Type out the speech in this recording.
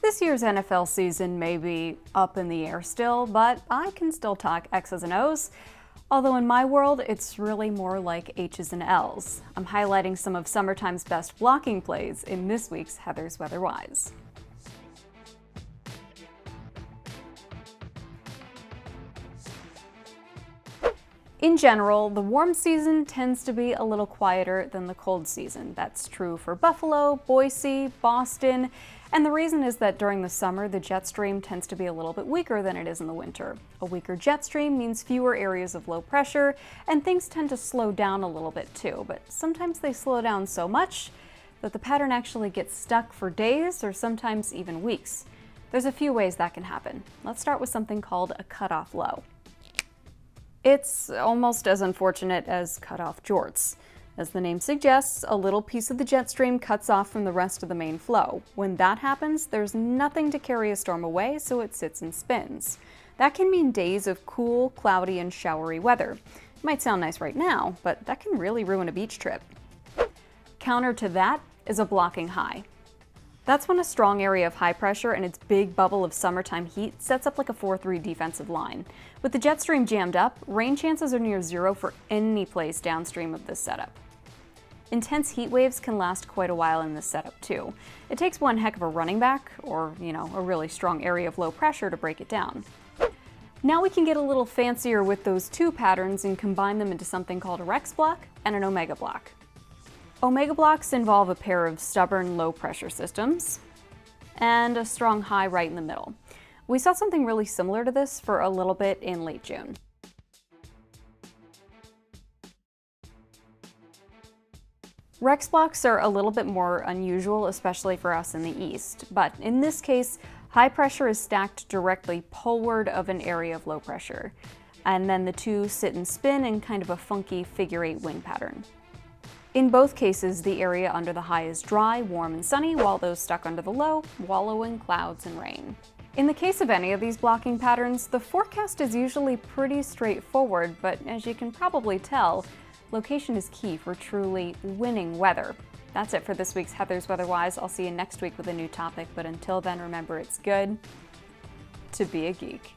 This year's NFL season may be up in the air still, but I can still talk X's and O's. Although in my world, it's really more like H's and L's. I'm highlighting some of summertime's best blocking plays in this week's Heather's Weather Wise. In general, the warm season tends to be a little quieter than the cold season. That's true for Buffalo, Boise, Boston, and the reason is that during the summer, the jet stream tends to be a little bit weaker than it is in the winter. A weaker jet stream means fewer areas of low pressure, and things tend to slow down a little bit too, but sometimes they slow down so much that the pattern actually gets stuck for days or sometimes even weeks. There's a few ways that can happen. Let's start with something called a cutoff low. It's almost as unfortunate as cutoff jorts. As the name suggests, a little piece of the jet stream cuts off from the rest of the main flow. When that happens, there's nothing to carry a storm away, so it sits and spins. That can mean days of cool, cloudy, and showery weather. It might sound nice right now, but that can really ruin a beach trip. Counter to that is a blocking high. That's when a strong area of high pressure and its big bubble of summertime heat sets up like a 4-3 defensive line. With the jet stream jammed up, rain chances are near zero for any place downstream of this setup. Intense heat waves can last quite a while in this setup too. It takes one heck of a running back, or a really strong area of low pressure to break it down. Now we can get a little fancier with those two patterns and combine them into something called a Rex block and an Omega block. Omega blocks involve a pair of stubborn low-pressure systems and a strong high right in the middle. We saw something really similar to this for a little bit in late June. Rex blocks are a little bit more unusual, especially for us in the east, but in this case, high pressure is stacked directly poleward of an area of low pressure, and then the two sit and spin in kind of a funky figure-8 wind pattern. In both cases, the area under the high is dry, warm, and sunny, while those stuck under the low wallow in clouds and rain. In the case of any of these blocking patterns, the forecast is usually pretty straightforward, but as you can probably tell, location is key for truly winning weather. That's it for this week's Heather's Weather Wise. I'll see you next week with a new topic, but until then, remember it's good to be a geek.